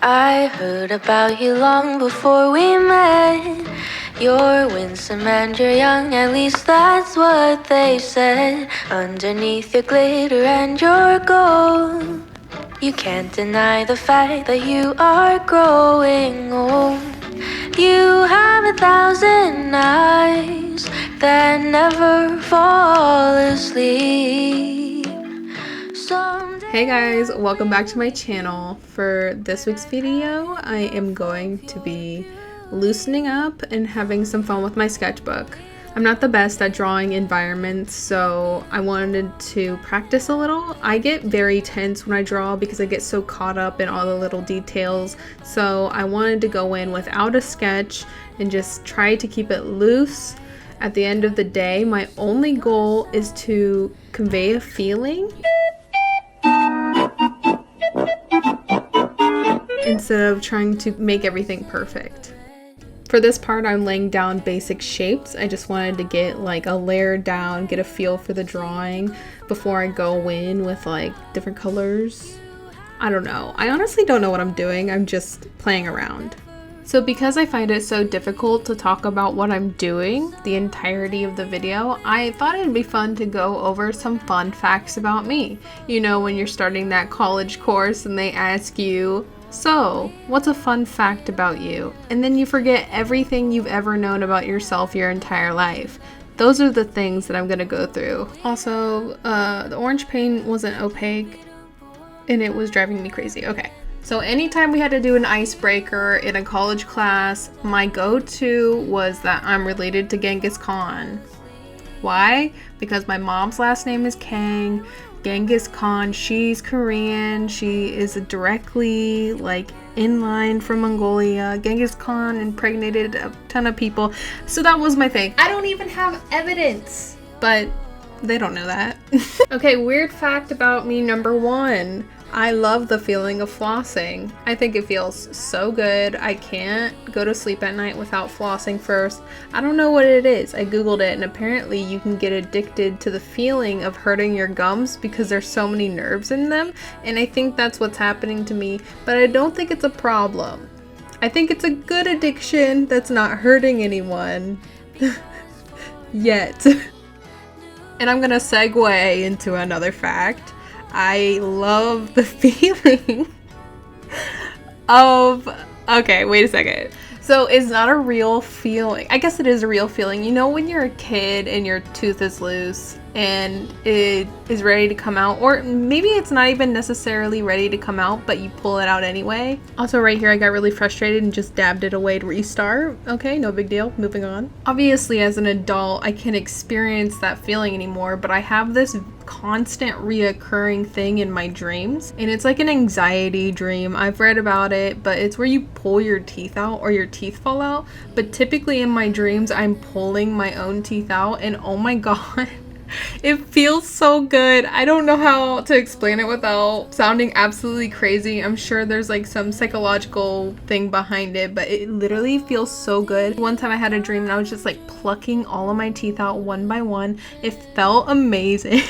I heard about you long before we met. You're winsome and you're young, at least that's what they said. Underneath your glitter and your gold, you can't deny the fact that you are growing old. You have 1,000 eyes that never fall asleep. Hey guys, welcome back to my channel. For this week's video, I am going to be loosening up and having some fun with my sketchbook. I'm not the best at drawing environments, so I wanted to practice a little. I get very tense when I draw because I get so caught up in all the little details, so I wanted to go in without a sketch and just try to keep it loose. At the end of the day, my only goal is to convey a feeling instead of trying to make everything perfect. For this part, I'm laying down basic shapes. I just wanted to get like a layer down, get a feel for the drawing before I go in with like different colors. I don't know. I honestly don't know what I'm doing. I'm just playing around. So because I find it so difficult to talk about what I'm doing the entirety of the video, I thought it'd be fun to go over some fun facts about me. You know, when you're starting that college course and they ask you, so, what's a fun fact about you? And then you forget everything you've ever known about yourself your entire life. Those are the things that I'm gonna go through. Also, the orange paint wasn't opaque and it was driving me crazy. Okay. So anytime we had to do an icebreaker in a college class, my go-to was that I'm related to Genghis Khan. Why? Because my mom's last name is Kang. Genghis Khan, she's Korean. She is directly like in line from Mongolia. Genghis Khan impregnated a ton of people. So that was my thing. I don't even have evidence, but they don't know that. Okay, weird fact about me number 1. I love the feeling of flossing. I think it feels so good. I can't go to sleep at night without flossing first. I don't know what it is. I googled it and apparently you can get addicted to the feeling of hurting your gums because there's so many nerves in them, and I think that's what's happening to me, but I don't think it's a problem. I think it's a good addiction that's not hurting anyone. Yet. And I'm gonna segue into another fact. I love the feeling of, okay, wait a second. So it's not a real feeling. I guess it is a real feeling. You know when you're a kid and your tooth is loose and it is ready to come out, or maybe it's not even necessarily ready to come out, but you pull it out anyway. Also right here, I got really frustrated and just dabbed it away to restart. Okay, no big deal, moving on. Obviously as an adult, I can't experience that feeling anymore, but I have this constant reoccurring thing in my dreams, and it's like an anxiety dream. I've read about it, but it's where you pull your teeth out or your teeth fall out, but typically in my dreams I'm pulling my own teeth out, and oh my god, it feels so good. I don't know how to explain it without sounding absolutely crazy. I'm sure there's like some psychological thing behind it, but it literally feels so good. One time I had a dream and I was just like plucking all of my teeth out one by one. It felt amazing.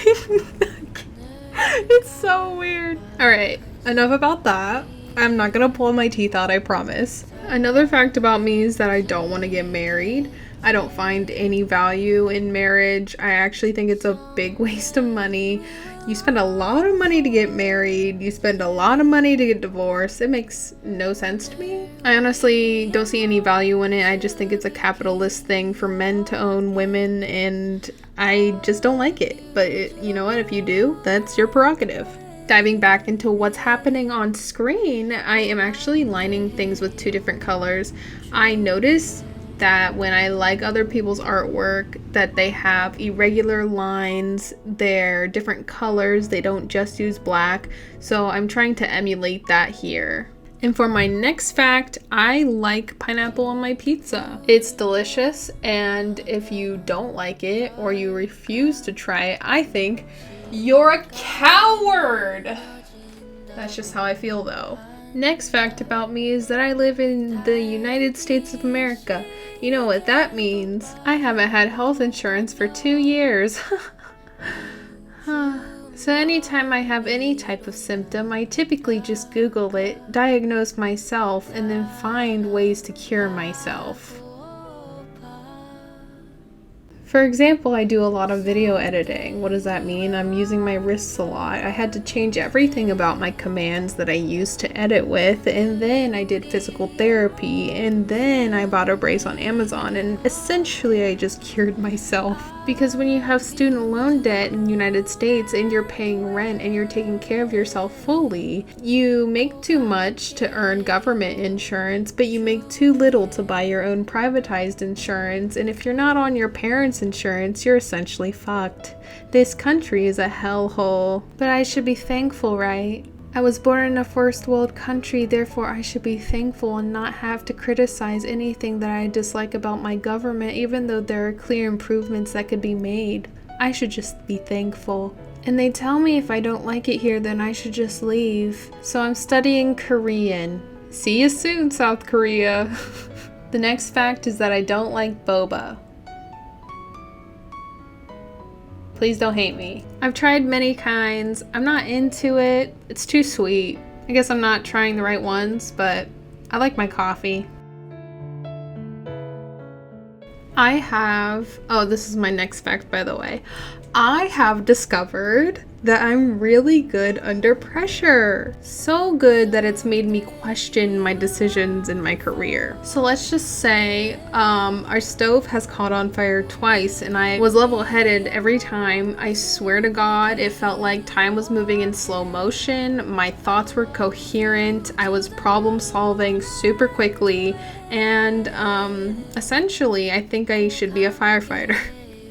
It's so weird. Alright, enough about that. I'm not gonna pull my teeth out, I promise. Another fact about me is that I don't want to get married. I don't find any value in marriage. I actually think it's a big waste of money. You spend a lot of money to get married. You spend a lot of money to get divorced. It makes no sense to me. I honestly don't see any value in it. I just think it's a capitalist thing for men to own women, and I just don't like it. But you know what? If you do, that's your prerogative. Diving back into what's happening on screen, I am actually lining things with 2 different colors. I noticed that when I like other people's artwork, that they have irregular lines, they're different colors, they don't just use black, so I'm trying to emulate that here. And for my next fact, I like pineapple on my pizza. It's delicious, and if you don't like it or you refuse to try it, I think you're a coward! That's just how I feel though. Next fact about me is that I live in the United States of America. You know what that means? I haven't had health insurance for 2 years. So anytime I have any type of symptom, I typically just Google it, diagnose myself, and then find ways to cure myself. For example, I do a lot of video editing. What does that mean? I'm using my wrists a lot. I had to change everything about my commands that I used to edit with, and then I did physical therapy, and then I bought a brace on Amazon, and essentially I just cured myself. Because when you have student loan debt in the United States and you're paying rent and you're taking care of yourself fully, you make too much to earn government insurance, but you make too little to buy your own privatized insurance, and if you're not on your parents' insurance, you're essentially fucked. This country is a hellhole. But I should be thankful, right? I was born in a first world country, therefore I should be thankful and not have to criticize anything that I dislike about my government, even though there are clear improvements that could be made. I should just be thankful. And they tell me if I don't like it here, then I should just leave. So I'm studying Korean. See you soon, South Korea. The next fact is that I don't like boba. Please don't hate me. I've tried many kinds. I'm not into it. It's too sweet. I guess I'm not trying the right ones, but I like my coffee. This is my next fact, by the way. I have discovered that I'm really good under pressure. So good that it's made me question my decisions in my career. So let's just say our stove has caught on fire twice and I was level-headed every time. I swear to God, it felt like time was moving in slow motion. My thoughts were coherent. I was problem solving super quickly. And essentially, I think I should be a firefighter.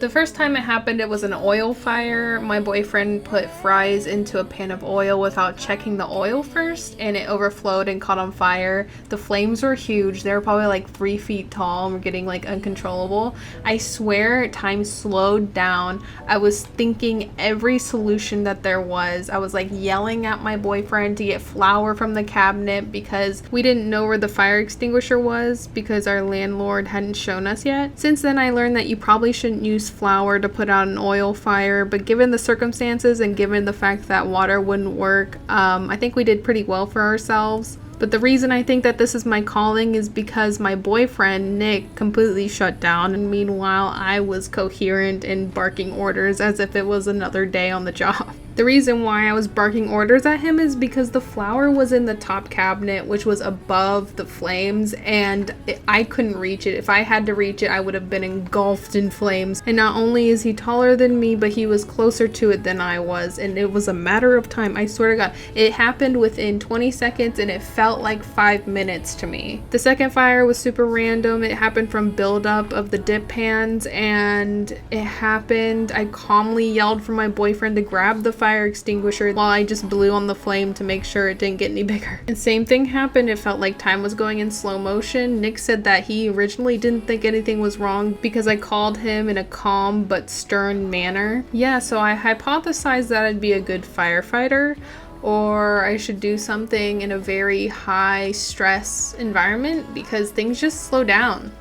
The first time it happened, it was an oil fire. My boyfriend put fries into a pan of oil without checking the oil first, and it overflowed and caught on fire. The flames were huge. They were probably like 3 feet tall and were getting like uncontrollable. I swear time slowed down. I was thinking every solution that there was. I was like yelling at my boyfriend to get flour from the cabinet because we didn't know where the fire extinguisher was because our landlord hadn't shown us yet. Since then, I learned that you probably shouldn't use flour to put out an oil fire, but given the circumstances and given the fact that water wouldn't work, I think we did pretty well for ourselves. But the reason I think that this is my calling is because my boyfriend, Nick, completely shut down, and meanwhile I was coherent and barking orders as if it was another day on the job. The reason why I was barking orders at him is because the flour was in the top cabinet, which was above the flames, and I couldn't reach it. If I had to reach it, I would have been engulfed in flames. And not only is he taller than me, but he was closer to it than I was, and it was a matter of time. I swear to God, it happened within 20 seconds, and it felt like 5 minutes to me. The second fire was super random. It happened from buildup of the dip pans, and it happened. I calmly yelled for my boyfriend to grab the fire extinguisher while I just blew on the flame to make sure it didn't get any bigger. And same thing happened. It felt like time was going in slow motion. Nick said that he originally didn't think anything was wrong because I called him in a calm but stern manner. Yeah, so I hypothesized that I'd be a good firefighter, or I should do something in a very high stress environment because things just slow down.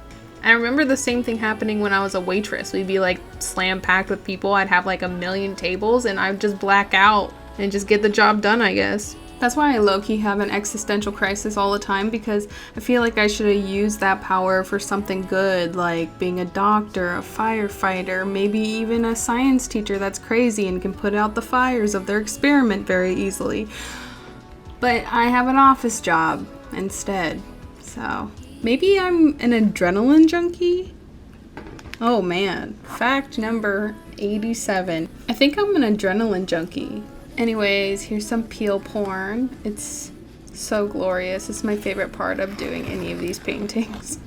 I remember the same thing happening when I was a waitress. We'd be like slam packed with people. I'd have like 1 million tables and I'd just black out and just get the job done, I guess. That's why I low-key have an existential crisis all the time, because I feel like I should have used that power for something good, like being a doctor, a firefighter, maybe even a science teacher that's crazy and can put out the fires of their experiment very easily. But I have an office job instead, so maybe I'm an adrenaline junkie? Oh man, fact number 87. I think I'm an adrenaline junkie. Anyways, here's some peel porn. It's so glorious. It's my favorite part of doing any of these paintings.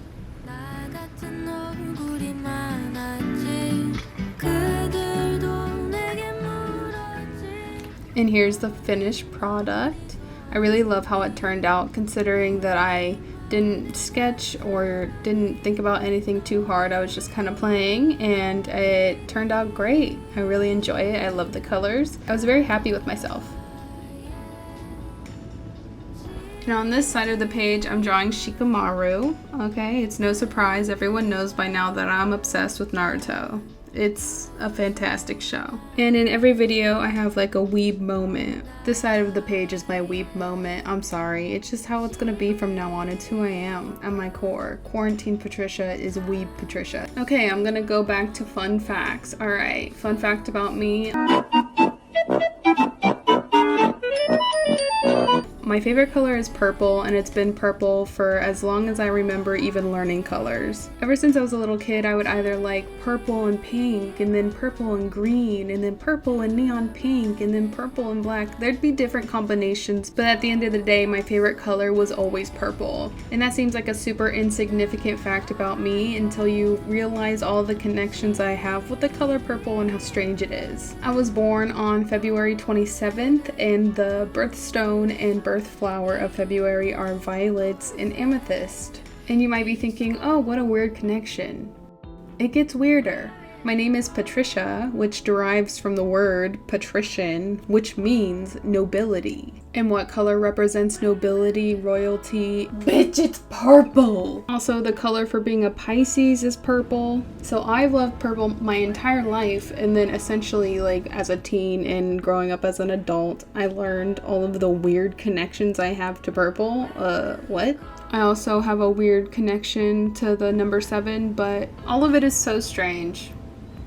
And here's the finished product. I really love how it turned out, considering that I didn't sketch or didn't think about anything too hard. I was just kind of playing, and it turned out great. I really enjoy it. I love the colors. I was very happy with myself. Now on this side of the page, I'm drawing Shikamaru. Okay, it's no surprise. Everyone knows by now that I'm obsessed with Naruto. It's a fantastic show. And in every video, I have like a weeb moment. This side of the page is my weeb moment. I'm sorry. It's just how it's gonna be from now on. It's who I am at my core. Quarantine Patricia is weeb Patricia. Okay, I'm gonna go back to fun facts. All right, fun fact about me. My favorite color is purple, and it's been purple for as long as I remember even learning colors. Ever since I was a little kid, I would either like purple and pink, and then purple and green, and then purple and neon pink, and then purple and black. There'd be different combinations, but at the end of the day, my favorite color was always purple. And that seems like a super insignificant fact about me until you realize all the connections I have with the color purple and how strange it is. I was born on February 27th, and the birthstone and birth flower of February are violets and amethyst. And you might be thinking, oh, what a weird connection. It gets weirder. My name is Patricia, which derives from the word patrician, which means nobility. And what color represents nobility, royalty? Bitch, it's purple! Also, the color for being a Pisces is purple. So I've loved purple my entire life, and then essentially, like, as a teen and growing up as an adult, I learned all of the weird connections I have to purple. What? I also have a weird connection to the number 7, but all of it is so strange.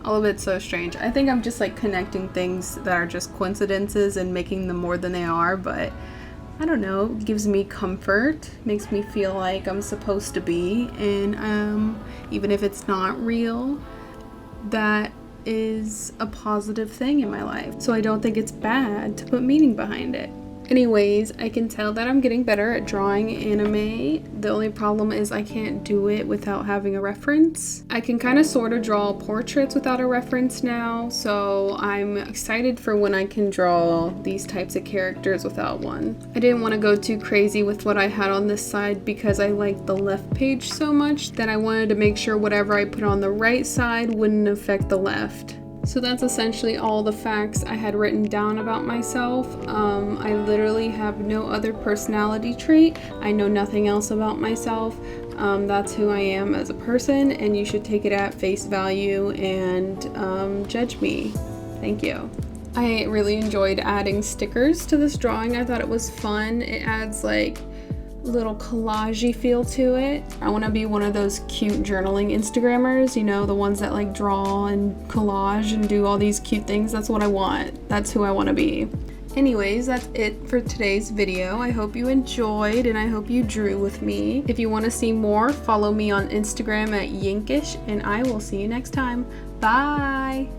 All of it's so strange. I think I'm just like connecting things that are just coincidences and making them more than they are, but I don't know, it gives me comfort, makes me feel like I'm supposed to be, and even if it's not real, that is a positive thing in my life. So I don't think it's bad to put meaning behind it. Anyways, I can tell that I'm getting better at drawing anime. The only problem is I can't do it without having a reference. I can kind of sort of draw portraits without a reference now, so I'm excited for when I can draw these types of characters without one. I didn't want to go too crazy with what I had on this side because I liked the left page so much that I wanted to make sure whatever I put on the right side wouldn't affect the left. So that's essentially all the facts I had written down about myself. I literally have no other personality trait. I know nothing else about myself. That's who I am as a person, and you should take it at face value and judge me. Thank you. I really enjoyed adding stickers to this drawing. I thought it was fun. It adds like little collage-y feel to it. I want to be one of those cute journaling Instagrammers, you know, the ones that like draw and collage and do all these cute things. That's what I want. That's who I want to be. Anyways, that's it for today's video. I hope you enjoyed and I hope you drew with me. If you want to see more, follow me on Instagram at Yinkish, and I will see you next time. Bye!